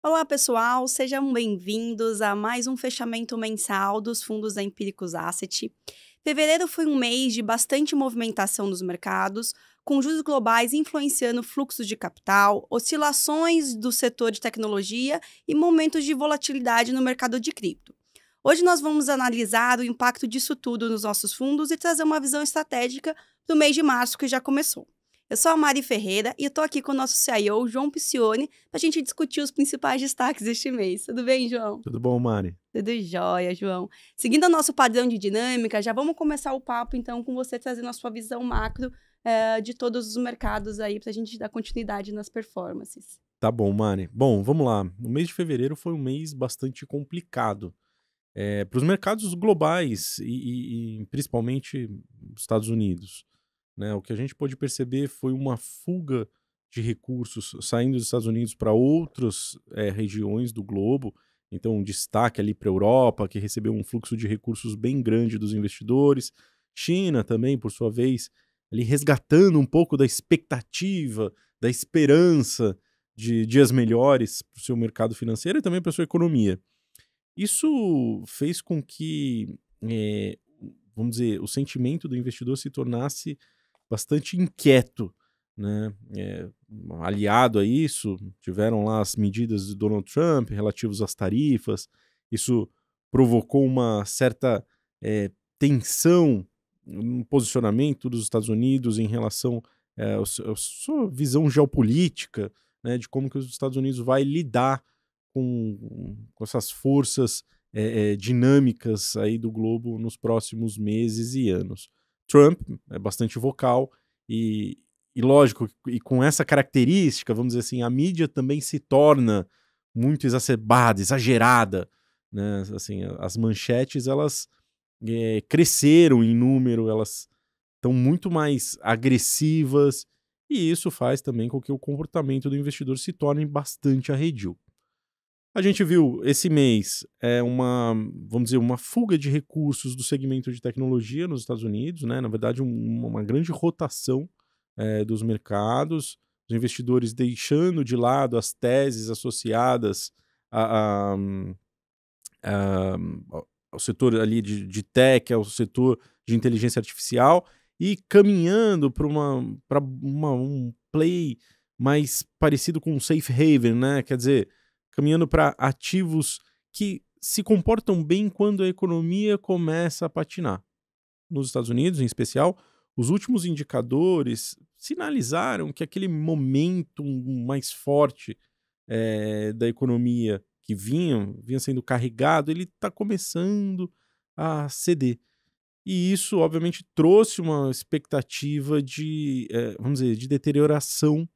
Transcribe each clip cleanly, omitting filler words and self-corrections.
Olá, pessoal, sejam bem-vindos a mais um fechamento mensal dos fundos da Empíricos Asset. Fevereiro foi um mês de bastante movimentação nos mercados, com juros globais influenciando fluxos de capital, oscilações do setor de tecnologia e momentos de volatilidade no mercado de cripto. Hoje nós vamos analisar o impacto disso tudo nos nossos fundos e trazer uma visão estratégica do mês de março que já começou. Eu sou a Mari Ferreira e estou aqui com o nosso CIO, João Piccioni, para a gente discutir os principais destaques deste mês. Tudo bem, João? Tudo bom, Mari? Tudo jóia, João. Seguindo o nosso padrão de dinâmica, já vamos começar o papo, então, com você trazendo a sua visão macro de todos os mercados aí, para a gente dar continuidade nas performances. Tá bom, Mari. Bom, vamos lá. O mês de fevereiro foi um mês bastante complicado para os mercados globais e principalmente os Estados Unidos, né? O que a gente pôde perceber foi uma fuga de recursos saindo dos Estados Unidos para outras regiões do globo. Então, um destaque ali para a Europa, que recebeu um fluxo de recursos bem grande dos investidores. China também, por sua vez, ali resgatando um pouco da expectativa, da esperança de dias melhores para o seu mercado financeiro e também para a sua economia. Isso fez com que, vamos dizer, o sentimento do investidor se tornasse bastante inquieto, né? Aliado a isso, tiveram lá as medidas de Donald Trump relativas às tarifas. Isso provocou uma certa tensão no posicionamento dos Estados Unidos em relação à sua visão geopolítica, né, de como que os Estados Unidos vai lidar com essas forças dinâmicas aí do globo nos próximos meses e anos. Trump é bastante vocal e lógico, e com essa característica, vamos dizer assim, a mídia também se torna muito exacerbada, exagerada, né? Assim, as manchetes, elas cresceram em número, elas estão muito mais agressivas, e isso faz também com que o comportamento do investidor se torne bastante arredio. A gente viu esse mês vamos dizer, uma fuga de recursos do segmento de tecnologia nos Estados Unidos, né? Na verdade, uma grande rotação dos mercados, os investidores deixando de lado as teses associadas a, a, a, ao setor ali de tech, ao setor de inteligência artificial e caminhando para um play mais parecido com um safe haven, né? Quer dizer, caminhando para ativos que se comportam bem quando a economia começa a patinar. Nos Estados Unidos, em especial, os últimos indicadores sinalizaram que aquele momento mais forte da economia que vinha sendo carregado, ele está começando a ceder. E isso, obviamente, trouxe uma expectativa vamos dizer, de deterioração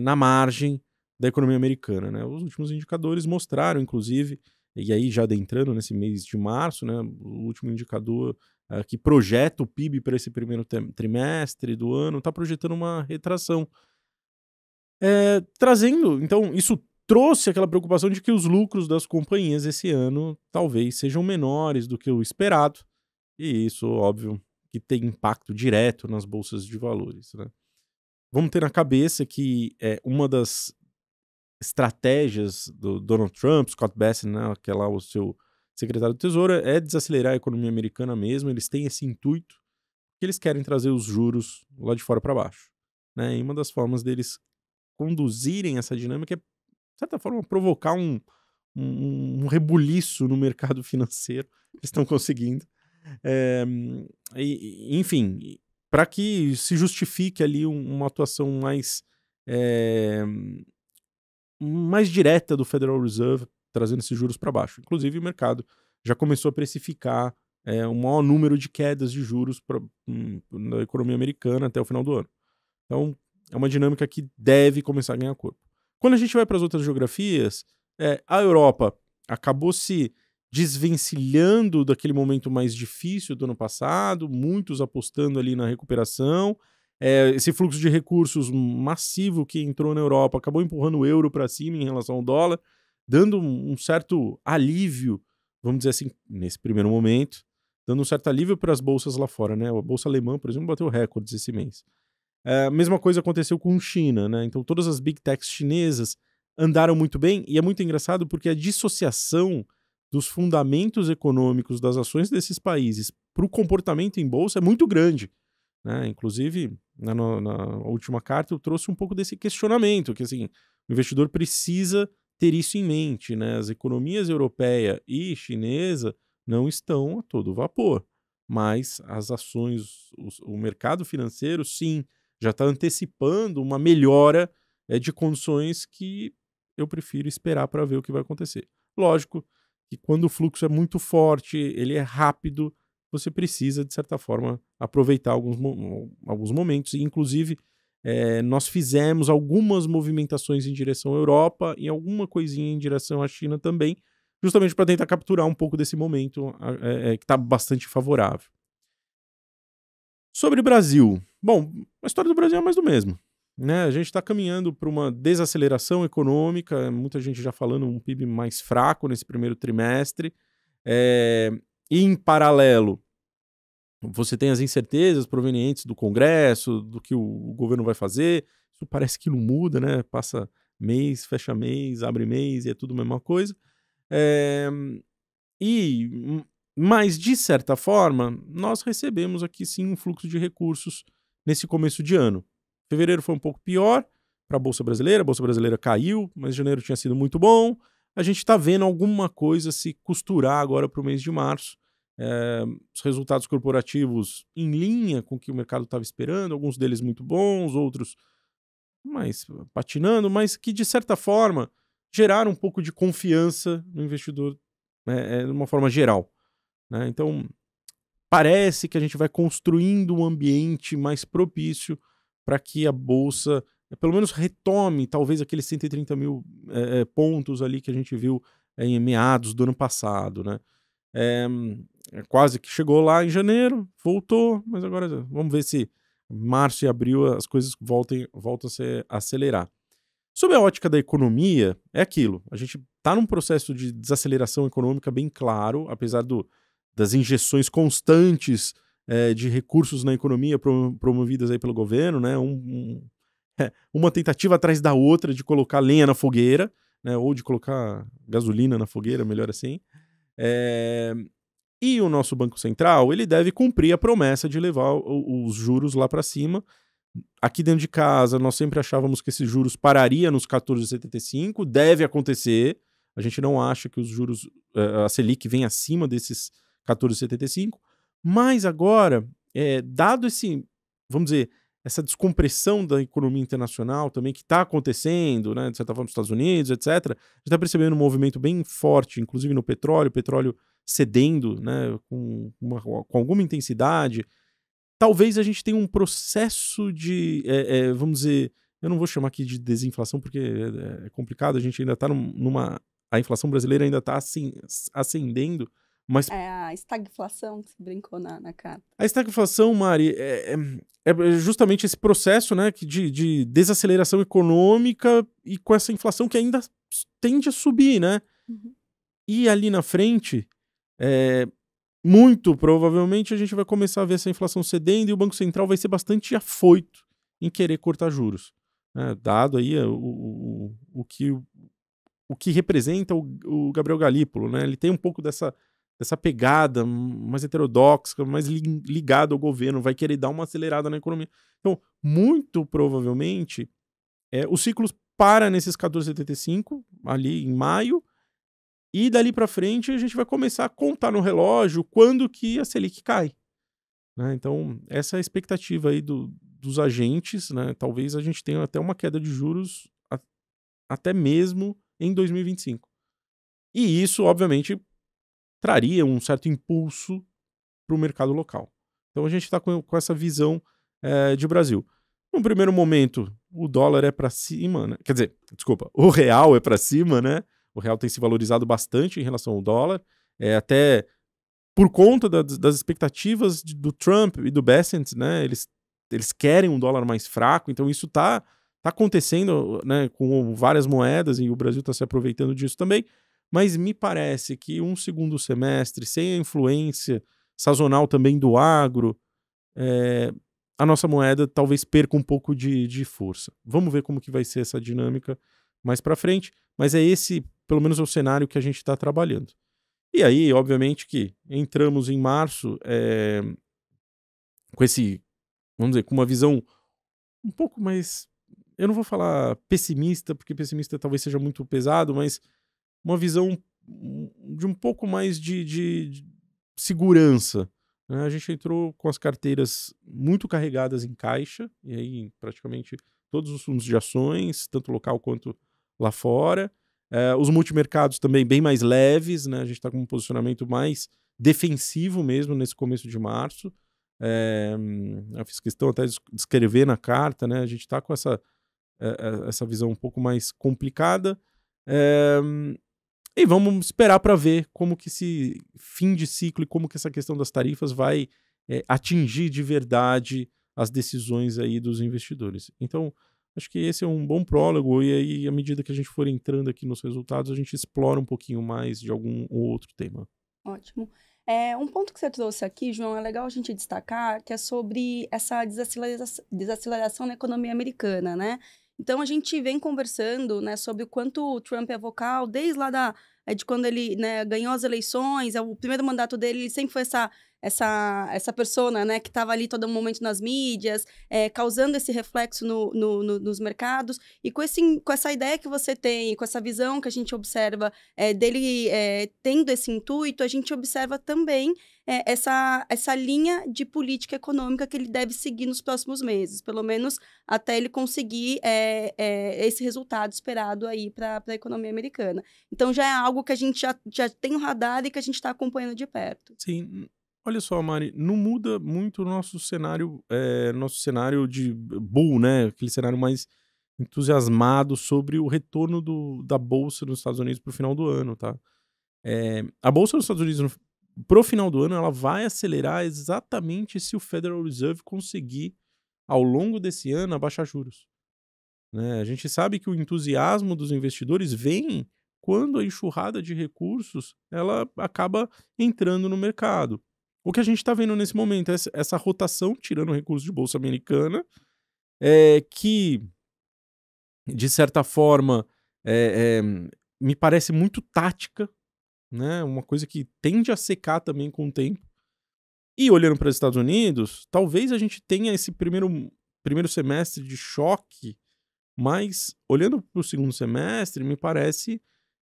na margem da economia americana, né? Os últimos indicadores mostraram, inclusive, e aí já adentrando nesse mês de março, né, o último indicador que projeta o PIB para esse primeiro trimestre do ano está projetando uma retração. Trazendo, então, isso trouxe aquela preocupação de que os lucros das companhias esse ano talvez sejam menores do que o esperado, e isso, óbvio, que tem impacto direto nas bolsas de valores, né? Vamos ter na cabeça que uma das estratégias do Donald Trump, Scott Bessent, né, que é lá o seu secretário do Tesouro, é desacelerar a economia americana mesmo. Eles têm esse intuito, que eles querem trazer os juros lá de fora para baixo, né? E uma das formas deles conduzirem essa dinâmica é, de certa forma, provocar um rebuliço no mercado financeiro. Eles estão conseguindo. Eh, Enfim, para que se justifique ali uma atuação eh, mais direta do Federal Reserve, trazendo esses juros para baixo. Inclusive, o mercado já começou a precificar um maior número de quedas de juros na economia americana até o final do ano. Então, é uma dinâmica que deve começar a ganhar corpo. Quando a gente vai para as outras geografias, a Europa acabou se desvencilhando daquele momento mais difícil do ano passado, muitos apostando ali na recuperação. Esse fluxo de recursos massivo que entrou na Europa acabou empurrando o euro para cima em relação ao dólar, dando um certo alívio, vamos dizer assim, nesse primeiro momento, dando um certo alívio para as bolsas lá fora, né? A bolsa alemã, por exemplo, bateu recordes esse mês. A mesma coisa aconteceu com China, né? Então todas as big techs chinesas andaram muito bem, e é muito engraçado porque a dissociação dos fundamentos econômicos das ações desses países para o comportamento em bolsa é muito grande, né? Inclusive, na última carta eu trouxe um pouco desse questionamento, que assim, o investidor precisa ter isso em mente, né? As economias europeia e chinesa não estão a todo vapor, mas as ações, o mercado financeiro, sim, já está antecipando uma melhora de condições que eu prefiro esperar para ver o que vai acontecer. Lógico que quando o fluxo é muito forte, ele é rápido, você precisa, de certa forma, aproveitar alguns momentos. E, inclusive, nós fizemos algumas movimentações em direção à Europa e alguma coisinha em direção à China também, justamente para tentar capturar um pouco desse momento que está bastante favorável. Sobre o Brasil. Bom, a história do Brasil é mais do mesmo, né? A gente está caminhando para uma desaceleração econômica, muita gente já falando um PIB mais fraco nesse primeiro trimestre. E, em paralelo, você tem as incertezas provenientes do Congresso, do que o governo vai fazer. Isso parece que não muda, né? Passa mês, fecha mês, abre mês e é tudo a mesma coisa. Mas, de certa forma, nós recebemos aqui sim um fluxo de recursos nesse começo de ano. Fevereiro foi um pouco pior para a Bolsa Brasileira caiu, mas janeiro tinha sido muito bom. A gente está vendo alguma coisa se costurar agora para o mês de março. Os resultados corporativos em linha com o que o mercado estava esperando, alguns deles muito bons, outros mais patinando, mas que de certa forma geraram um pouco de confiança no investidor de uma forma geral, né? Então parece que a gente vai construindo um ambiente mais propício para que a Bolsa pelo menos retome talvez aqueles 130 mil pontos ali que a gente viu em meados do ano passado, né? Quase que chegou lá em janeiro, voltou, mas agora vamos ver se março e abril as coisas voltam a se acelerar. Sob a ótica da economia, é aquilo. A gente está num processo de desaceleração econômica bem claro, apesar das injeções constantes de recursos na economia promovidas aí pelo governo, né? Uma tentativa atrás da outra de colocar lenha na fogueira, né? Ou de colocar gasolina na fogueira, melhor assim. E o nosso Banco Central, ele deve cumprir a promessa de levar os juros lá para cima. Aqui dentro de casa, nós sempre achávamos que esses juros pararia nos 14,75, deve acontecer. A gente não acha que os juros, a Selic vem acima desses 14,75, mas agora, dado vamos dizer, essa descompressão da economia internacional também que está acontecendo, né, de certa forma nos Estados Unidos, etc., a gente está percebendo um movimento bem forte, inclusive no petróleo cedendo, né, com alguma intensidade. Talvez a gente tenha um processo de, vamos dizer, eu não vou chamar aqui de desinflação porque é complicado, a gente ainda está a inflação brasileira ainda está assim, ascendendo, mas... É a estagflação que você brincou na carta. A estagflação, Mari, é justamente esse processo, né, de desaceleração econômica e com essa inflação que ainda tende a subir, né? Uhum. E ali na frente, muito provavelmente a gente vai começar a ver essa inflação cedendo e o Banco Central vai ser bastante afoito em querer cortar juros, né? Dado aí o que representa o Gabriel Galípolo, né? Ele tem um pouco dessa pegada mais heterodoxa, mais ligada ao governo, vai querer dar uma acelerada na economia. Então, muito provavelmente, o ciclo para nesses 14,75, ali em maio, e dali para frente a gente vai começar a contar no relógio quando que a Selic cai, né? Então, essa é a expectativa aí dos agentes, né? Talvez a gente tenha até uma queda de juros até mesmo em 2025. E isso, obviamente, traria um certo impulso para o mercado local. Então a gente está com essa visão de Brasil. No primeiro momento, o dólar é para cima, né? Quer dizer, desculpa, o real é para cima, né? O real tem se valorizado bastante em relação ao dólar, até por conta das expectativas do Trump e do Bessent, né? Eles querem um dólar mais fraco, então isso está acontecendo, né, com várias moedas e o Brasil está se aproveitando disso também. Mas me parece que um segundo semestre, sem a influência sazonal também do agro, a nossa moeda talvez perca um pouco de força. Vamos ver como que vai ser essa dinâmica, mais para frente, mas é esse, pelo menos, o cenário que a gente está trabalhando. E aí, obviamente, que entramos em março com esse, vamos dizer, com uma visão um pouco mais, eu não vou falar pessimista, porque pessimista talvez seja muito pesado, mas uma visão de um pouco mais de segurança, né? A gente entrou com as carteiras muito carregadas em caixa, e aí praticamente todos os fundos de ações, tanto local quanto lá fora. Os multimercados também bem mais leves, né? A gente está com um posicionamento mais defensivo mesmo nesse começo de março. Eu fiz questão até de escrever na carta, né? A gente está com essa visão um pouco mais complicada. E vamos esperar para ver como que esse fim de ciclo e como que essa questão das tarifas vai atingir de verdade as decisões aí dos investidores. Então, acho que esse é um bom prólogo, e aí, à medida que a gente for entrando aqui nos resultados, a gente explora um pouquinho mais de algum outro tema. Ótimo. Um ponto que você trouxe aqui, João, é legal a gente destacar, que é sobre essa desaceleração na economia americana, né? Então, a gente vem conversando, né, sobre o quanto o Trump é vocal, desde lá de quando ele, né, ganhou as eleições, o primeiro mandato dele, ele sempre foi essa persona, né, que estava ali todo momento nas mídias, causando esse reflexo nos mercados, e com essa ideia que você tem, com essa visão que a gente observa dele tendo esse intuito, a gente observa também essa linha de política econômica que ele deve seguir nos próximos meses, pelo menos até ele conseguir esse resultado esperado aí para a economia americana. Então, já é algo que a gente já tem no radar e que a gente está acompanhando de perto. Sim. Olha só, Mari, não muda muito o nosso cenário de bull, né? Aquele cenário mais entusiasmado sobre o retorno da Bolsa nos Estados Unidos para o final do ano, tá? A Bolsa nos Estados Unidos, para o final do ano, ela vai acelerar exatamente se o Federal Reserve conseguir, ao longo desse ano, abaixar juros, né? A gente sabe que o entusiasmo dos investidores vem quando a enxurrada de recursos ela acaba entrando no mercado. O que a gente está vendo nesse momento é essa rotação, tirando recursos de bolsa americana, que, de certa forma, me parece muito tática, né? Uma coisa que tende a secar também com o tempo. E olhando para os Estados Unidos, talvez a gente tenha esse primeiro semestre de choque, mas olhando para o segundo semestre, me parece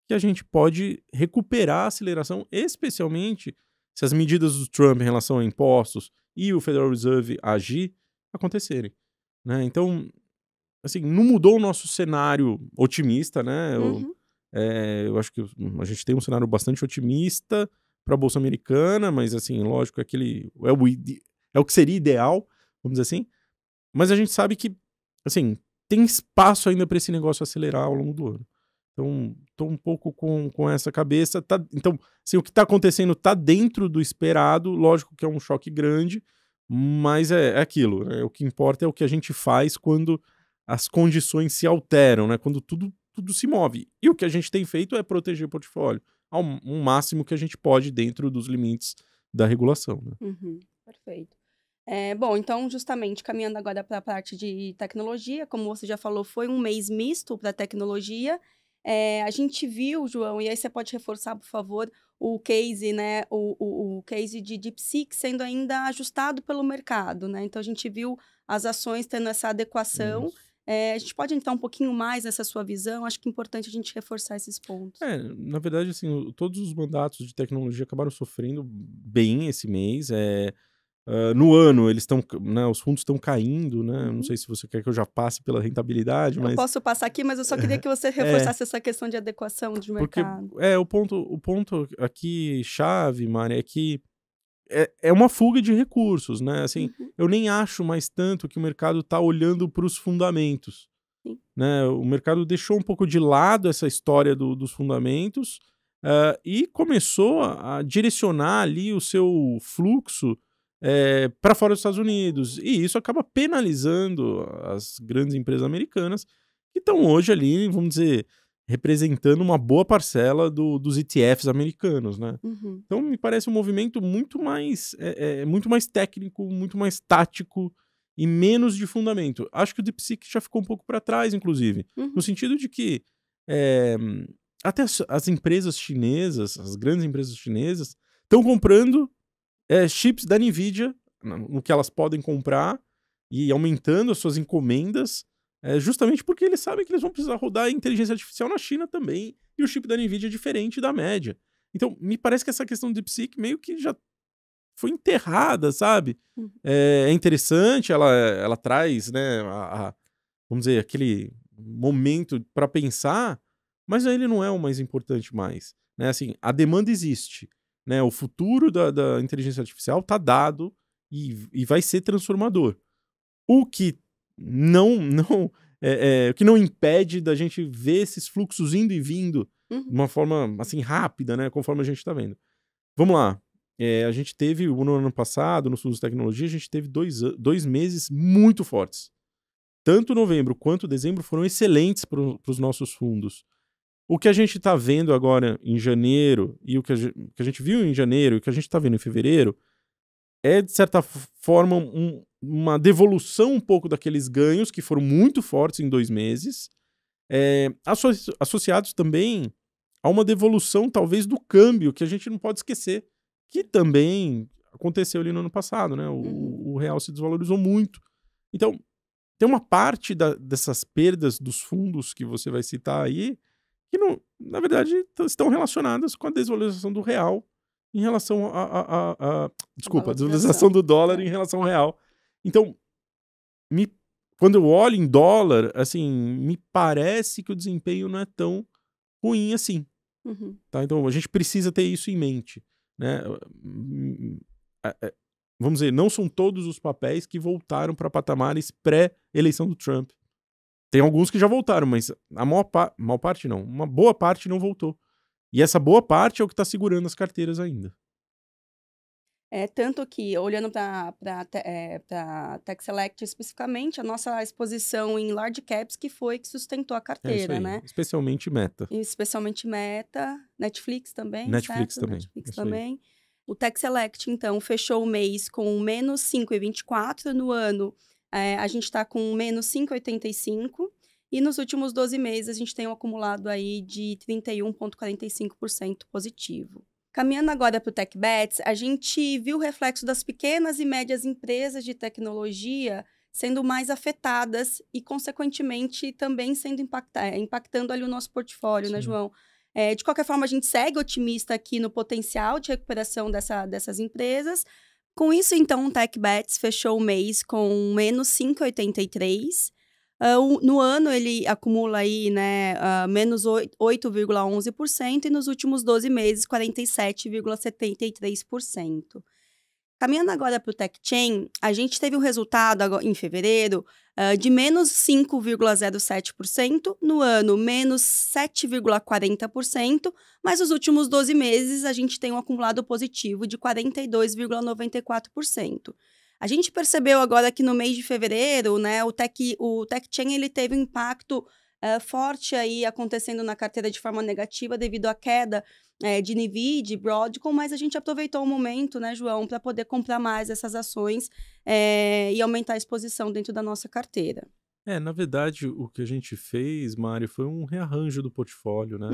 que a gente pode recuperar a aceleração, especialmente se as medidas do Trump em relação a impostos e o Federal Reserve agir acontecerem, né? Então, assim, não mudou o nosso cenário otimista, né? Eu acho que a gente tem um cenário bastante otimista para a Bolsa Americana, mas, assim, lógico, é o que seria ideal, vamos dizer assim, mas a gente sabe que, assim, tem espaço ainda para esse negócio acelerar ao longo do ano. Então, estou um pouco com essa cabeça. Então, assim, o que está acontecendo está dentro do esperado. Lógico que é um choque grande, mas é aquilo, né? O que importa é o que a gente faz quando as condições se alteram, né? Quando tudo se move. E o que a gente tem feito é proteger o portfólio ao máximo que a gente pode dentro dos limites da regulação, né? Perfeito. Bom, então, justamente, caminhando agora para a parte de tecnologia, como você já falou, foi um mês misto para tecnologia. A gente viu, João, e aí você pode reforçar, por favor, o case, né, o case de DeepSeek sendo ainda ajustado pelo mercado, né? Então, a gente viu as ações tendo essa adequação. A gente pode entrar um pouquinho mais nessa sua visão? Acho que é importante a gente reforçar esses pontos. Na verdade, assim, todos os mandatos de tecnologia acabaram sofrendo bem esse mês. No ano, eles estão, né, os fundos estão caindo, né? Não sei se você quer que eu já passe pela rentabilidade, mas... Eu posso passar aqui, mas eu só queria que você reforçasse essa questão de adequação de mercado. Porque o ponto aqui chave, Mari, é que é uma fuga de recursos, né? Assim, eu nem acho mais tanto que o mercado está olhando para os fundamentos, né? O mercado deixou um pouco de lado essa história dos fundamentos e começou a direcionar ali o seu fluxo para fora dos Estados Unidos. E isso acaba penalizando as grandes empresas americanas que estão hoje ali, vamos dizer, representando uma boa parcela dos ETFs americanos, né? Então, me parece um movimento muito mais técnico, muito mais tático e menos de fundamento. Acho que o DeepSeek já ficou um pouco para trás, inclusive, no sentido de que é, até as empresas chinesas, as grandes empresas chinesas, estão comprando chips da NVIDIA, no que elas podem comprar, e aumentando as suas encomendas, justamente porque eles sabem que eles vão precisar rodar a inteligência artificial na China também, e o chip da NVIDIA é diferente da média. Então, me parece que essa questão do DeepSeek meio que já foi enterrada, sabe? É interessante, ela traz, né, vamos dizer, aquele momento para pensar, mas ele não é o mais importante mais. Né? Assim, a demanda existe. Né? O futuro da inteligência artificial está dado e vai ser transformador. O que o que não impede da gente ver esses fluxos indo e vindo de uma forma assim rápida, né? Conforme a gente está vendo. Vamos lá. A gente teve, no ano passado, no Fundos de Tecnologia, a gente teve 2 meses muito fortes. Tanto novembro quanto dezembro foram excelentes para os nossos fundos. O que a gente está vendo agora em janeiro, e o que a gente viu em janeiro, e o que a gente está vendo em fevereiro, é, de certa forma, uma devolução um pouco daqueles ganhos que foram muito fortes em 2 meses, associados também a uma devolução, talvez, do câmbio, que a gente não pode esquecer, que também aconteceu ali no ano passado, né? O real se desvalorizou muito. Então, tem uma parte dessas perdas dos fundos que você vai citar aí, que, na verdade, estão relacionadas com a desvalorização do real em relação desculpa, a desvalorização do dólar em relação ao real. Então, quando eu olho em dólar, assim, me parece que o desempenho não é tão ruim assim. Tá? Então, a gente precisa ter isso em mente. Né? Vamos dizer, não são todos os papéis que voltaram para patamares pré-eleição do Trump. Tem alguns que já voltaram, mas a maior parte não. Uma boa parte não voltou. E essa boa parte é o que está segurando as carteiras ainda. Tanto que, olhando para Tech Select especificamente, a nossa exposição em large caps que foi que sustentou a carteira, aí, né? Especialmente Meta. Especialmente Meta, Netflix também, Netflix certo? também. Netflix também. O Tech Select, então, fechou o mês com menos 5,24. No ano, a gente está com menos 5,85. E nos últimos 12 meses, a gente tem um acumulado aí de 31,45% positivo. Caminhando agora para o TechBets, a gente viu o reflexo das pequenas e médias empresas de tecnologia sendo mais afetadas e, consequentemente, também sendo impactando ali o nosso portfólio, Sim. né, João? De qualquer forma, a gente segue otimista aqui no potencial de recuperação dessas empresas. Com isso, então, o TechBets fechou o mês com menos 5,83%. No ano, ele acumula aí, né, menos 8,11% e nos últimos 12 meses, 47,73%. Caminhando agora para o TechChain, a gente teve um resultado agora, em fevereiro de menos 5,07%, no ano menos 7,40%, mas nos últimos 12 meses a gente tem um acumulado positivo de 42,94%. A gente percebeu agora que no mês de fevereiro, né, o TechChain ele teve um impacto forte aí acontecendo na carteira de forma negativa devido à queda de NVIDIA, Broadcom, mas a gente aproveitou o momento, né, João, para poder comprar mais essas ações e aumentar a exposição dentro da nossa carteira. Na verdade, o que a gente fez, Mário, foi um rearranjo do portfólio, né?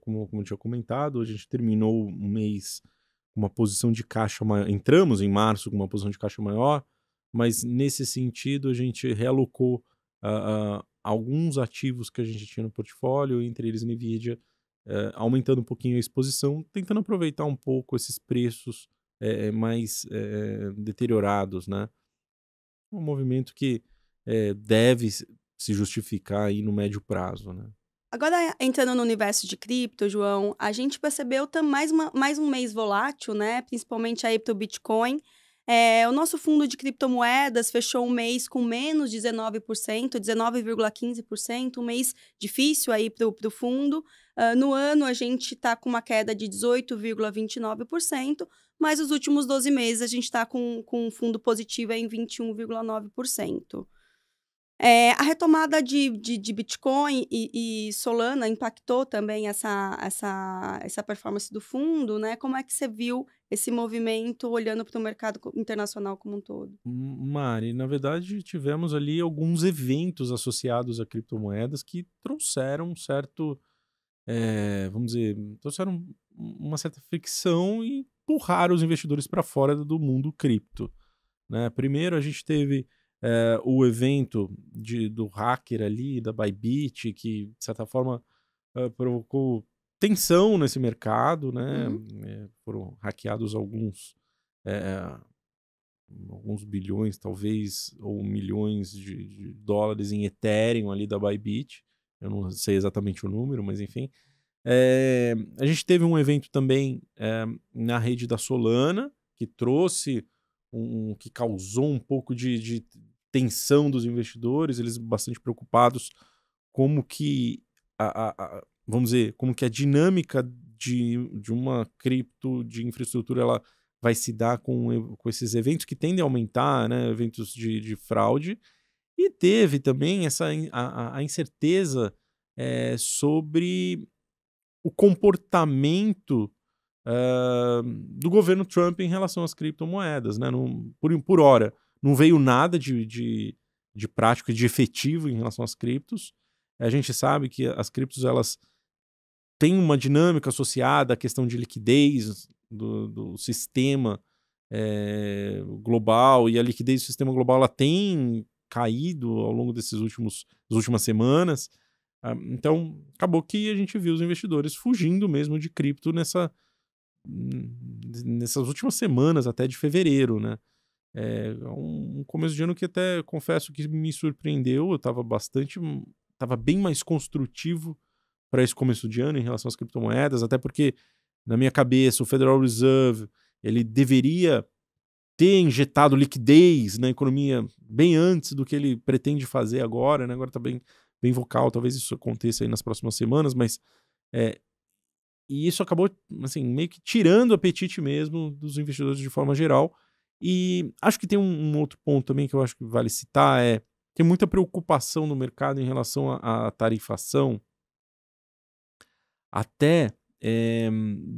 Como eu tinha comentado, a gente terminou o mês com uma posição de caixa maior. Entramos em março com uma posição de caixa maior, mas nesse sentido a gente realocou alguns ativos que a gente tinha no portfólio, entre eles NVIDIA, aumentando um pouquinho a exposição, tentando aproveitar um pouco esses preços mais deteriorados, né? Um movimento que deve se justificar aí no médio prazo, né? Agora, entrando no universo de cripto, João, a gente percebeu mais um mês volátil, né? Principalmente aí para o Bitcoin. O nosso fundo de criptomoedas fechou um mês com menos 19%, 19,15%, um mês difícil aí para o fundo. No ano, a gente está com uma queda de 18,29%, mas nos últimos 12 meses a gente está com um fundo positivo em 21,9%. A retomada de Bitcoin e Solana impactou também essa performance do fundo, né? Como é que você viu esse movimento olhando para o mercado internacional como um todo? Mari, na verdade, tivemos ali alguns eventos associados a criptomoedas que trouxeram um certo, vamos dizer, trouxeram uma certa fricção e empurraram os investidores para fora do mundo cripto, né? Primeiro, a gente teve o evento do hacker ali, da Bybit, que, de certa forma, provocou tensão nesse mercado, né? Uhum. Foram hackeados eh, alguns bilhões, talvez, ou milhões de dólares em Ethereum ali da Bybit. Eu não sei exatamente o número, mas enfim. A gente teve um evento também na rede da Solana, que trouxe que causou um pouco de tensão dos investidores, eles bastante preocupados como que vamos dizer, como que a dinâmica de uma cripto de infraestrutura ela vai se dar com esses eventos que tendem a aumentar, né, eventos de fraude, e teve também a incerteza sobre o comportamento do governo Trump em relação às criptomoedas, né? Por hora, não veio nada de prático e de efetivo em relação às criptos. A gente sabe que as criptos elas têm uma dinâmica associada à questão de liquidez do sistema global, e a liquidez do sistema global ela tem caído ao longo das últimas semanas. Então, acabou que a gente viu os investidores fugindo mesmo de cripto nessas últimas semanas, até de fevereiro, né? Um começo de ano que até confesso que me surpreendeu, eu estava bem mais construtivo para esse começo de ano em relação às criptomoedas, até porque, na minha cabeça, o Federal Reserve ele deveria ter injetado liquidez na economia bem antes do que ele pretende fazer agora, né? Agora está bem vocal, talvez isso aconteça aí nas próximas semanas, mas e isso acabou, assim, meio que tirando o apetite mesmo dos investidores de forma geral. E acho que tem um outro ponto também que eu acho que vale citar, tem muita preocupação no mercado em relação à tarifação, até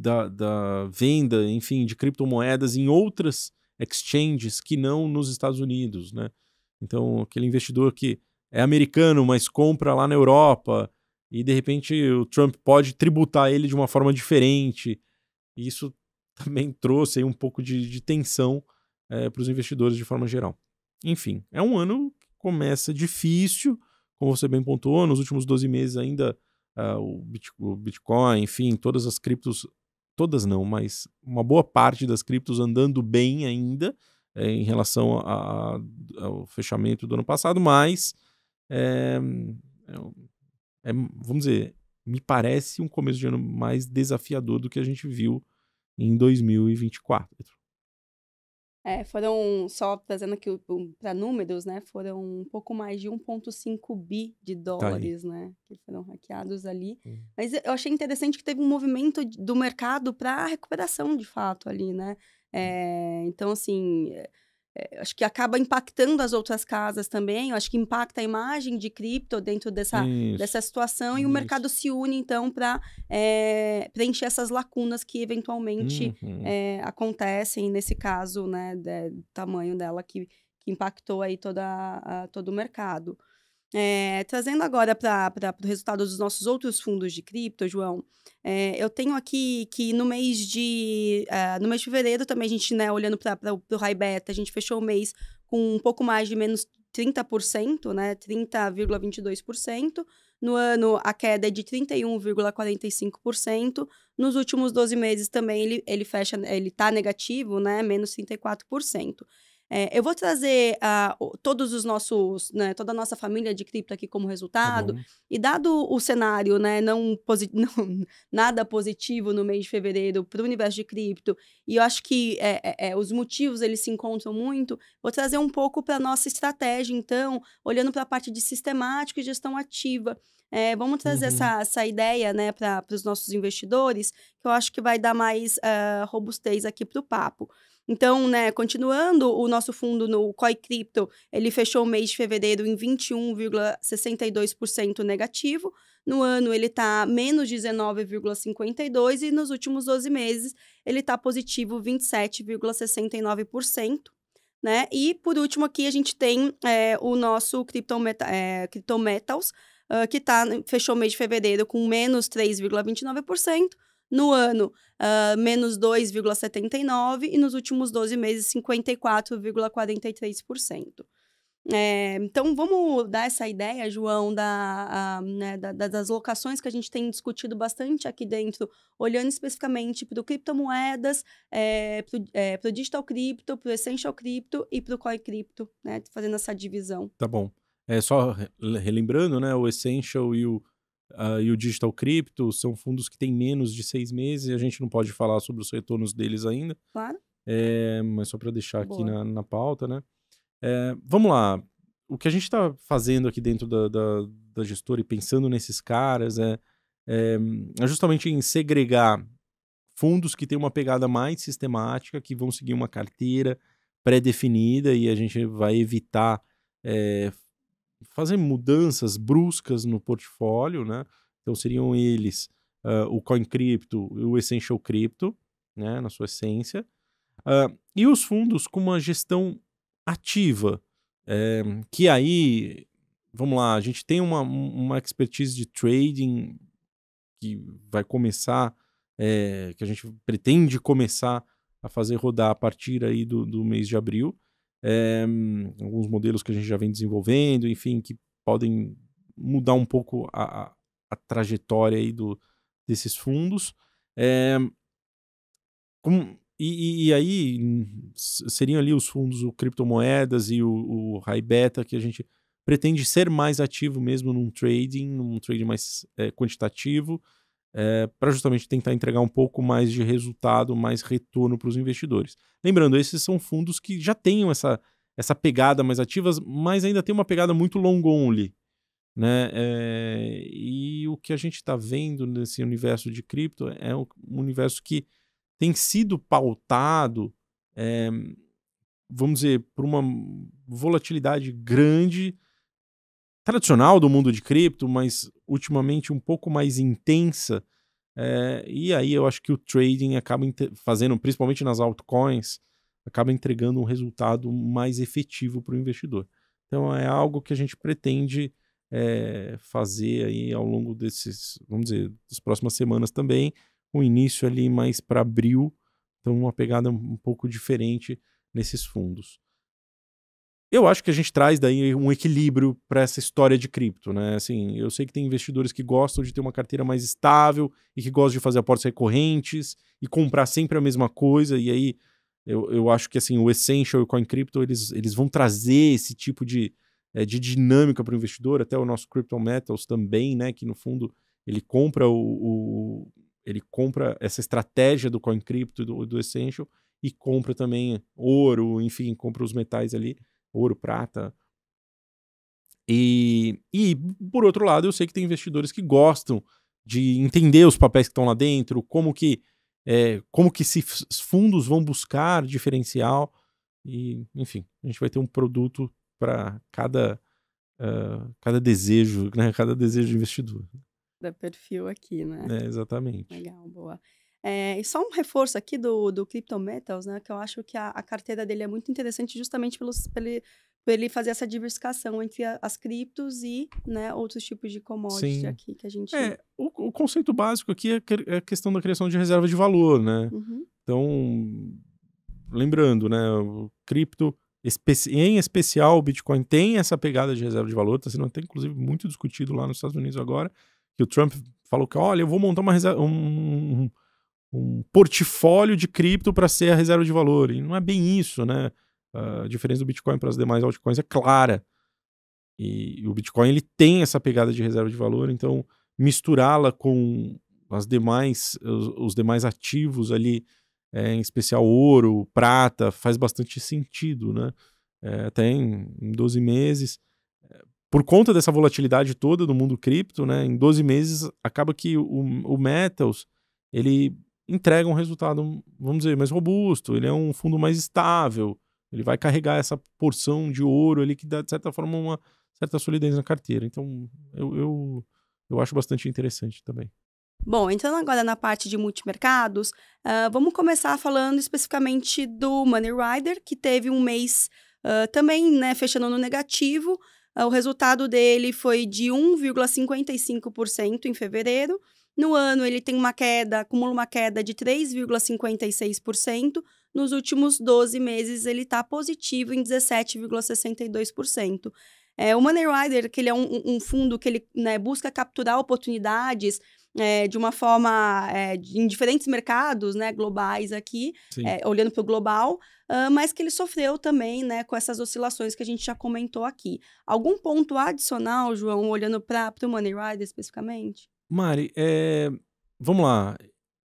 da venda, enfim, de criptomoedas em outras exchanges que não nos Estados Unidos, né? Então, aquele investidor que é americano, mas compra lá na Europa, e de repente o Trump pode tributar ele de uma forma diferente. E isso também trouxe aí um pouco de tensão para os investidores de forma geral. Enfim, é um ano que começa difícil, como você bem pontuou, nos últimos 12 meses ainda o Bitcoin, enfim, todas as criptos, todas não, mas uma boa parte das criptos andando bem ainda em relação ao fechamento do ano passado, mas é, vamos dizer, me parece um começo de ano mais desafiador do que a gente viu em 2024. Só trazendo aqui para números, né? Foram um pouco mais de 1,5 bi de Tá aí. dólares, né? Que foram hackeados ali. Mas eu achei interessante que teve um movimento do mercado para recuperação, de fato, ali, né? Então, assim, acho que acaba impactando as outras casas também. Eu acho que impacta a imagem de cripto dentro Isso, dessa situação e o isso. mercado se une, então, para preencher essas lacunas que eventualmente Uhum. acontecem nesse caso, né, do tamanho dela que impactou aí todo o mercado. Trazendo agora para o resultado dos nossos outros fundos de cripto, João, eu tenho aqui que no mês de fevereiro também a gente, né, olhando para o High Beta, a gente fechou o mês com um pouco mais de menos 30%, né, 30,22%. No ano, a queda é de 31,45%. Nos últimos 12 meses também ele está negativo, né, menos 34%. Eu vou trazer todos os nossos, né, toda a nossa família de cripto aqui como Tá resultado, bom. e dado o cenário, né, não nada positivo no mês de fevereiro para o universo de cripto, e eu acho que os motivos eles se encontram muito, vou trazer um pouco para a nossa estratégia, então, olhando para a parte de sistemática e gestão ativa. Vamos trazer Uhum. essa ideia, né, para os nossos investidores, que eu acho que vai dar mais robustez aqui para o papo. Então, né, continuando o nosso fundo no COI Cripto, ele fechou o mês de fevereiro em 21,62% negativo. No ano, ele está menos 19,52% e nos últimos 12 meses, ele está positivo 27,69%. Né? E, por último, aqui a gente tem o nosso Cryptometals, que fechou o mês de fevereiro com menos 3,29%. No ano, menos 2,79% e nos últimos 12 meses, 54,43%. Então, vamos dar essa ideia, João, né, das locações que a gente tem discutido bastante aqui dentro, olhando especificamente para o criptomoedas, para o Digital Crypto, para o Essential Crypto e para o Coin Crypto, né, fazendo essa divisão. Tá bom. Só relembrando, né, o Essential e o Digital Crypto são fundos que têm menos de 6 meses e a gente não pode falar sobre os retornos deles ainda, Claro? mas só para deixar aqui Boa. na pauta, né. Vamos lá, o que a gente está fazendo aqui dentro da gestora e pensando nesses caras é justamente em segregar fundos que têm uma pegada mais sistemática, que vão seguir uma carteira pré-definida e a gente vai evitar eh, fazer mudanças bruscas no portfólio, né? Então seriam eles o Coin Crypto e o Essential Crypto, né, na sua essência, e os fundos com uma gestão ativa, que aí, vamos lá, a gente tem uma expertise de trading que vai começar, que a gente pretende começar a fazer rodar a partir aí do mês de abril. Alguns modelos que a gente já vem desenvolvendo, enfim, que podem mudar um pouco a trajetória aí desses fundos. E aí seriam ali os fundos, o criptomoedas e o high beta, que a gente pretende ser mais ativo mesmo num trading mais quantitativo, para justamente tentar entregar um pouco mais de resultado, mais retorno para os investidores. Lembrando, esses são fundos que já tenham essa pegada mais ativa, mas ainda tem uma pegada muito long only, né? E o que a gente está vendo nesse universo de cripto é um universo que tem sido pautado, vamos dizer, por uma volatilidade grande, tradicional do mundo de cripto, mas ultimamente um pouco mais intensa. E aí eu acho que o trading acaba fazendo, principalmente nas altcoins, acaba entregando um resultado mais efetivo para o investidor. Então é algo que a gente pretende fazer aí ao longo desses, vamos dizer, das próximas semanas também, com início ali mais para abril, então uma pegada um pouco diferente nesses fundos. Eu acho que a gente traz daí um equilíbrio para essa história de cripto, né? Assim, eu sei que tem investidores que gostam de ter uma carteira mais estável e que gostam de fazer aportes recorrentes e comprar sempre a mesma coisa. E aí eu acho que assim, o Essential e o Coin Crypto eles vão trazer esse tipo de dinâmica para o investidor, até o nosso Crypto Metals também, né? Que no fundo ele compra ele compra essa estratégia do Coin Crypto e do Essential e compra também ouro, enfim, compra os metais ali, ouro, prata. E por outro lado, eu sei que tem investidores que gostam de entender os papéis que estão lá dentro, como que esses fundos vão buscar diferencial. E, enfim, a gente vai ter um produto para cada desejo, né? Cada desejo de investidor. Da perfil aqui, né? Exatamente. Legal, boa. E só um reforço aqui do Crypto Metals, né? Que eu acho que a carteira dele é muito interessante justamente por ele fazer essa diversificação entre as criptos e, né, outros tipos de commodity Sim. aqui que a gente... O conceito básico aqui é a questão da criação de reserva de valor, né? Uhum. Então, lembrando, né, o cripto, em especial o Bitcoin, tem essa pegada de reserva de valor, está sendo até inclusive muito discutido lá nos Estados Unidos agora, que o Trump falou que, olha, eu vou montar um portfólio de cripto para ser a reserva de valor, e não é bem isso, né? A diferença do Bitcoin para as demais altcoins é clara, e o Bitcoin ele tem essa pegada de reserva de valor, então misturá-la com os demais ativos ali, em especial ouro, prata, faz bastante sentido, né? Até em 12 meses, por conta dessa volatilidade toda do mundo cripto, né, em 12 meses, acaba que o Metals, ele entrega um resultado, vamos dizer, mais robusto, ele é um fundo mais estável, ele vai carregar essa porção de ouro ali que dá, de certa forma, uma certa solidez na carteira. Então, eu acho bastante interessante também. Bom, entrando agora na parte de multimercados, vamos começar falando especificamente do Money Rider, que teve um mês também, né, fechando no negativo. O resultado dele foi de 1,55% em fevereiro. No ano, ele tem uma queda, acumula uma queda de 3,56%. Nos últimos 12 meses, ele está positivo em 17,62%. O Money Rider, que ele é um fundo que ele, né, busca capturar oportunidades de uma forma em diferentes mercados, né, globais aqui, olhando para o global, mas que ele sofreu também, né, com essas oscilações que a gente já comentou aqui. Algum ponto adicional, João, olhando para o Money Rider especificamente? Mari, vamos lá.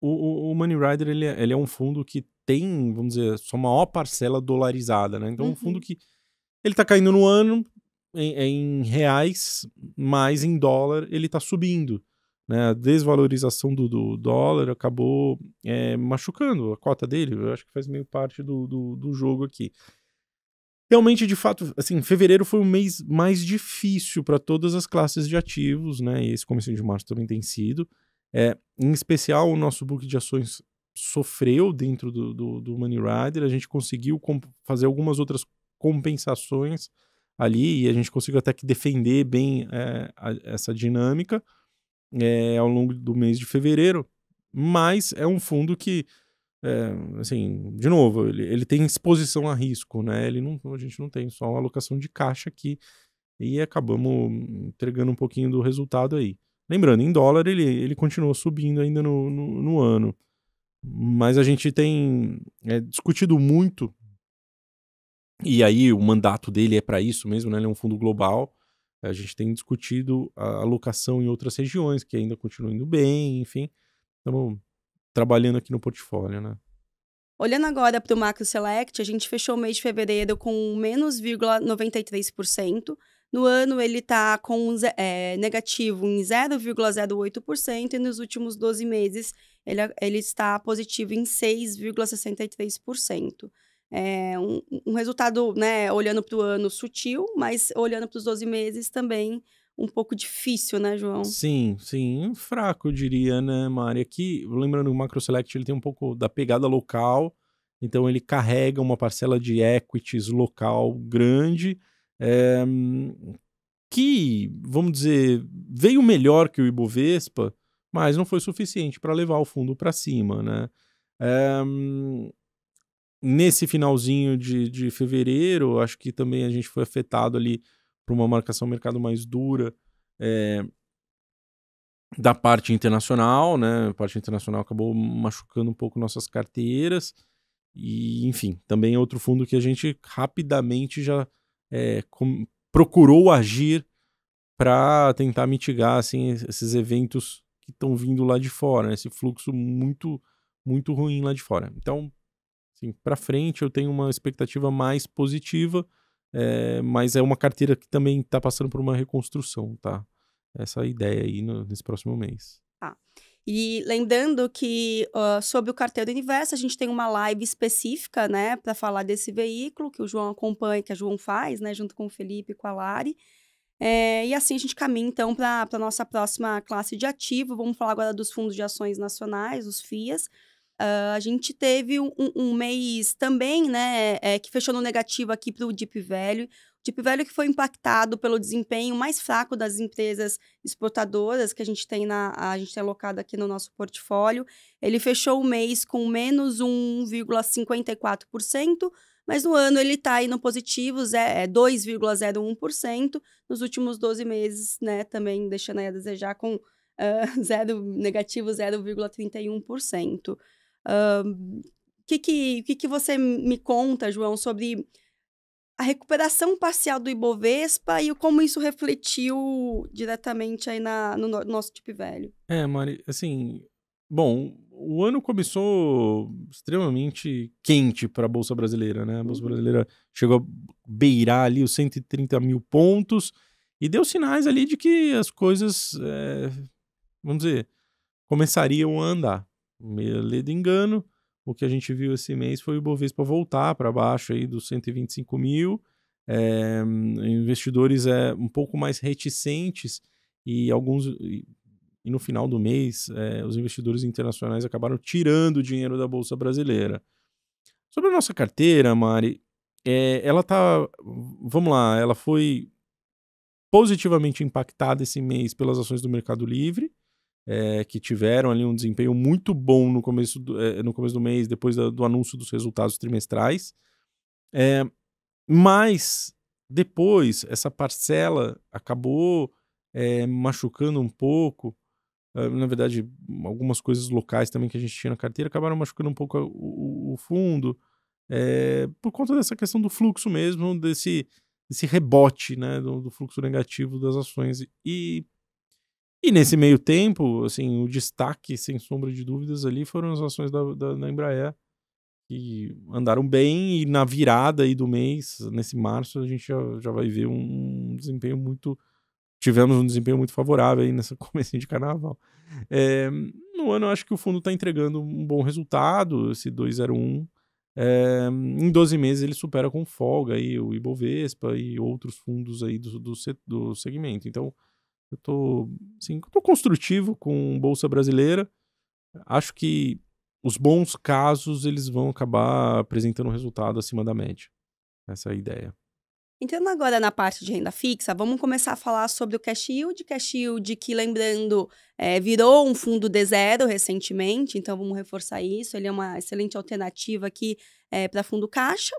O Money Rider ele é um fundo que tem, vamos dizer, sua maior parcela dolarizada, né? Então, um fundo que ele tá caindo no ano em reais, mas em dólar ele tá subindo. Né? A desvalorização do dólar acabou machucando a cota dele. Eu acho que faz meio parte do jogo aqui. Realmente, de fato, assim, fevereiro foi o mês mais difícil para todas as classes de ativos, né? E esse começo de março também tem sido. Em especial, o nosso book de ações sofreu dentro do Money Rider. A gente conseguiu fazer algumas outras compensações ali e a gente conseguiu até que defender bem essa dinâmica ao longo do mês de fevereiro. Mas é um fundo que assim, de novo, ele tem exposição a risco, né? A gente não tem só uma alocação de caixa aqui e acabamos entregando um pouquinho do resultado aí. Lembrando, em dólar ele continua subindo ainda no ano, mas a gente tem discutido muito, e aí o mandato dele é para isso mesmo, né? Ele é um fundo global. A gente tem discutido a alocação em outras regiões que ainda continuam indo bem, enfim, estamos trabalhando aqui no portfólio, né? Olhando agora para o Macro Select, a gente fechou o mês de fevereiro com menos 0,93%. No ano, ele está com negativo em 0,08% e nos últimos 12 meses, ele está positivo em 6,63%. Um resultado, né, olhando para o ano, sutil, mas olhando para os 12 meses também um pouco difícil, né, João? Sim, fraco, eu diria, né, Mari? Aqui, lembrando que o Macro Select ele tem um pouco da pegada local, então ele carrega uma parcela de equities local grande, que, vamos dizer, veio melhor que o Ibovespa, mas não foi suficiente para levar o fundo para cima, né? Nesse finalzinho de fevereiro, acho que também a gente foi afetado ali por uma marcação mercado mais dura, da parte internacional, né? A parte internacional acabou machucando um pouco nossas carteiras. E, enfim, também é outro fundo que a gente rapidamente já procurou agir para tentar mitigar assim, esses eventos que estão vindo lá de fora, né? Esse fluxo muito, muito ruim lá de fora. Então, assim, para frente eu tenho uma expectativa mais positiva, mas é uma carteira que também está passando por uma reconstrução, tá? Essa é a ideia aí nesse próximo mês. Tá. E lembrando que sobre o Carteiro Universo, a gente tem uma live específica, né, para falar desse veículo que o João acompanha, que a João faz, né, junto com o Felipe e com a Lari. E assim a gente caminha, então, para a nossa próxima classe de ativo. Vamos falar agora dos fundos de ações nacionais, os FIAs. A gente teve um mês também, né, que fechou no negativo aqui para o Deep Value. Deep Value que foi impactado pelo desempenho mais fraco das empresas exportadoras que a gente tem alocado aqui no nosso portfólio. Ele fechou o mês com menos 1,54%, mas no ano ele está aí no positivo, 2,01%. Nos últimos 12 meses, né, também deixando aí a desejar com negativo 0,31%. O que você me conta, João, sobre a recuperação parcial do Ibovespa e como isso refletiu diretamente aí no nosso Deep Value? Mari, assim, bom, o ano começou extremamente quente para a Bolsa Brasileira, né? A Bolsa Brasileira chegou a beirar ali os 130 mil pontos E deu sinais ali de que as coisas, vamos dizer, começariam a andar. Meio ledo engano, o que a gente viu esse mês foi o Ibovespa voltar para baixo aí dos 125 mil, investidores um pouco mais reticentes e e no final do mês os investidores internacionais acabaram tirando dinheiro da Bolsa Brasileira. Sobre a nossa carteira, Mari, ela tá, vamos lá, ela foi positivamente impactada esse mês pelas ações do Mercado Livre, que tiveram ali um desempenho muito bom no começo do mês, depois do anúncio dos resultados trimestrais. Mas depois essa parcela acabou machucando um pouco. Na verdade, algumas coisas locais também que a gente tinha na carteira acabaram machucando um pouco o fundo, por conta dessa questão do fluxo mesmo, desse rebote, né, do fluxo negativo das ações. E nesse meio tempo, assim, o destaque, sem sombra de dúvidas, ali foram as ações da Embraer, que andaram bem, e na virada aí do mês, nesse março, a gente já vai ver um desempenho muito... Tivemos um desempenho muito favorável aí nessa comecinho de carnaval. No ano, eu acho que o fundo está entregando um bom resultado, esse 201. Em 12 meses ele supera com folga aí o Ibovespa e outros fundos aí do segmento. Então, eu tô construtivo com Bolsa Brasileira. Acho que os bons casos eles vão acabar apresentando um resultado acima da média. Essa é a ideia. Entrando agora na parte de renda fixa, vamos começar a falar sobre o cash yield. Cash yield que, lembrando, virou um fundo D0 recentemente, então vamos reforçar isso. Ele é uma excelente alternativa aqui para fundo caixa.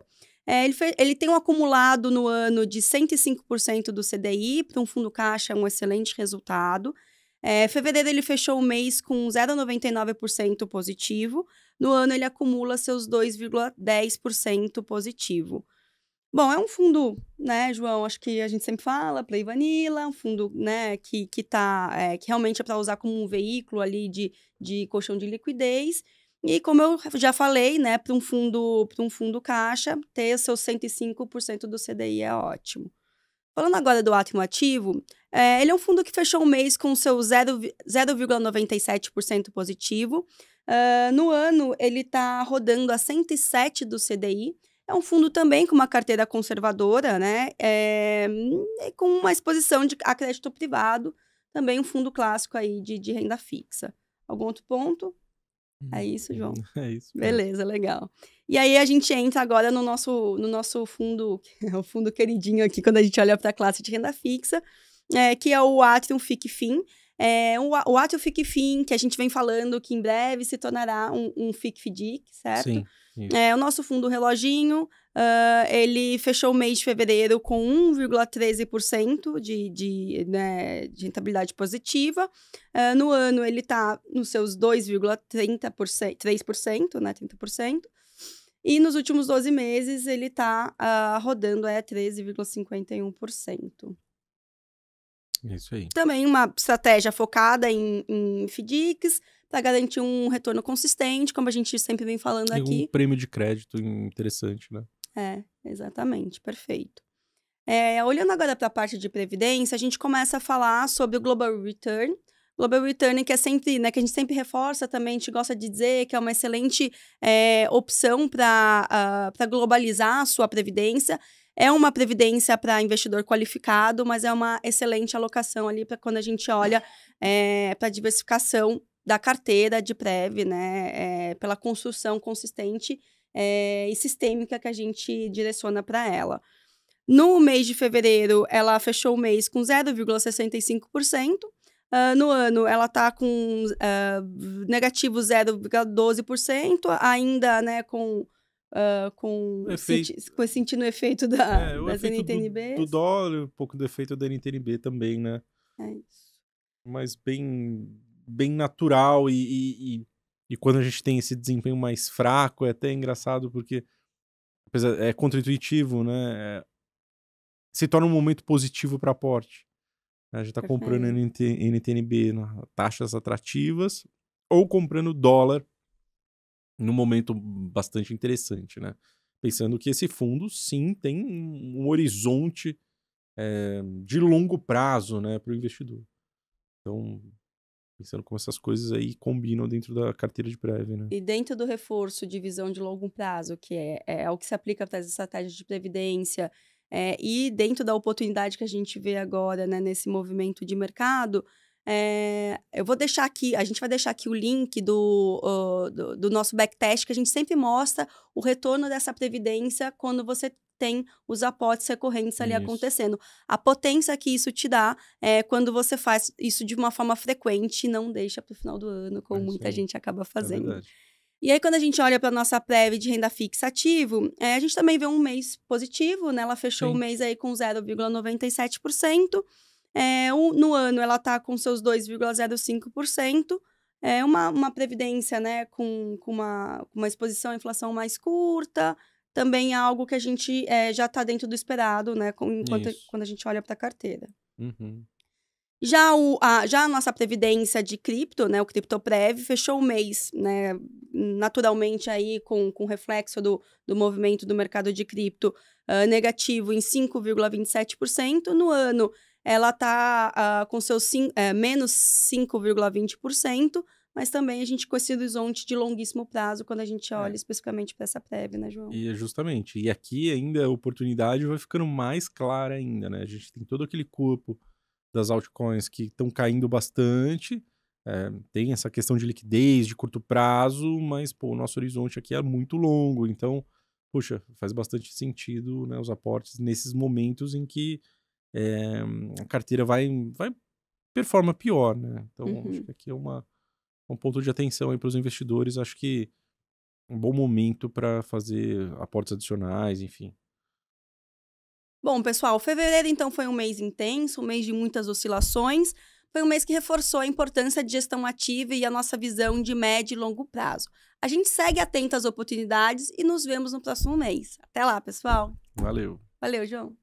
Ele tem um acumulado no ano de 105% do CDI, para um fundo caixa é um excelente resultado. Fevereiro ele fechou o mês com 0,99% positivo. No ano ele acumula seus 2,10% positivo. Bom, é um fundo, né, João, acho que a gente sempre fala, Play Vanilla, um fundo, né, que realmente é para usar como um veículo ali de colchão de liquidez. E como eu já falei, né, para um fundo caixa, ter seus 105% do CDI é ótimo. Falando agora do átimo ativo, ele é um fundo que fechou o mês com seu 0,97% positivo. No ano, ele está rodando a 107 do CDI. É um fundo também com uma carteira conservadora, né? Com uma exposição a crédito privado, também um fundo clássico aí de renda fixa. Algum outro ponto? É isso, João? É isso. Beleza, legal. E aí a gente entra agora no nosso fundo, o fundo queridinho aqui, quando a gente olha para a classe de renda fixa, que é o Atrium FICFIN. O Atrium FICFIN, que a gente vem falando que em breve se tornará um FICFDIC, certo? Sim. O nosso fundo reloginho, ele fechou o mês de fevereiro com 1,13% de rentabilidade positiva. No ano, ele está nos seus 2,3%, né, 30%. E nos últimos 12 meses, ele está rodando 13,51%. É isso aí. Também uma estratégia focada em FDICs, para garantir um retorno consistente, como a gente sempre vem falando aqui. Um prêmio de crédito interessante, né? Exatamente, perfeito. Olhando agora para a parte de previdência, a gente começa a falar sobre o Global Return. Global Return, que é sempre, né, que a gente sempre reforça também, a gente gosta de dizer que é uma excelente opção para globalizar a sua previdência. É uma previdência para investidor qualificado, mas é uma excelente alocação ali para quando a gente olha para a diversificação da carteira de Prev, né, pela construção consistente e sistêmica que a gente direciona para ela. No mês de fevereiro, ela fechou o mês com 0,65%. No ano, ela está com negativo 0,12%, ainda, né, sentindo o efeito das NTNBs. Do dólar, um pouco do efeito da NTNB também, né? É isso. Mas bem natural e quando a gente tem esse desempenho mais fraco, é até engraçado porque apesar, é contra-intuitivo, né? Se torna um momento positivo para aporte. A gente está comprando NTNB taxas atrativas ou comprando dólar num momento bastante interessante, né? Pensando que esse fundo, sim, tem um horizonte de longo prazo, né, para o investidor. Então, pensando como essas coisas aí combinam dentro da carteira de prévia, né? E dentro do reforço de visão de longo prazo, que é o que se aplica para as estratégias de previdência, e dentro da oportunidade que a gente vê agora, né, nesse movimento de mercado, eu vou deixar aqui, a gente vai deixar aqui o link do nosso backtest, que a gente sempre mostra o retorno dessa previdência quando você tem os aportes recorrentes ali Isso, acontecendo. A potência que isso te dá quando você faz isso de uma forma frequente e não deixa para o final do ano, como é isso muita aí, gente acaba é fazendo. verdade. E aí, quando a gente olha para a nossa prévia de renda fixa ativo, a gente também vê um mês positivo, né? Ela fechou o Sim, mês aí com 0,97%. No ano, ela está com seus 2,05%. É uma previdência, né, com uma exposição à inflação mais curta. Também é algo que a gente já está dentro do esperado, né? isso. Quando a gente olha para a carteira. Uhum. Já a nossa previdência de cripto, né, o Criptoprev, fechou o mês, né, naturalmente aí com reflexo do movimento do mercado de cripto negativo em 5,27%. No ano, ela está com seus menos 5,20%, mas também a gente com esse horizonte de longuíssimo prazo, quando a gente olha É, especificamente para essa prévia, né, João? e é justamente. E aqui ainda a oportunidade vai ficando mais clara ainda, né? A gente tem todo aquele corpo das altcoins que estão caindo bastante. Tem essa questão de liquidez, de curto prazo, mas pô, o nosso horizonte aqui é muito longo. Então, puxa, faz bastante sentido, né, os aportes nesses momentos em que eh, a carteira vai performa pior, né? Então, acho Uhum. que aqui é um ponto de atenção aí para os investidores. Acho que um bom momento para fazer aportes adicionais, enfim. Bom, pessoal, fevereiro então foi um mês intenso, um mês de muitas oscilações. Foi um mês que reforçou a importância de gestão ativa e a nossa visão de médio e longo prazo. A gente segue atento às oportunidades e nos vemos no próximo mês. Até lá, pessoal. Valeu. Valeu, João.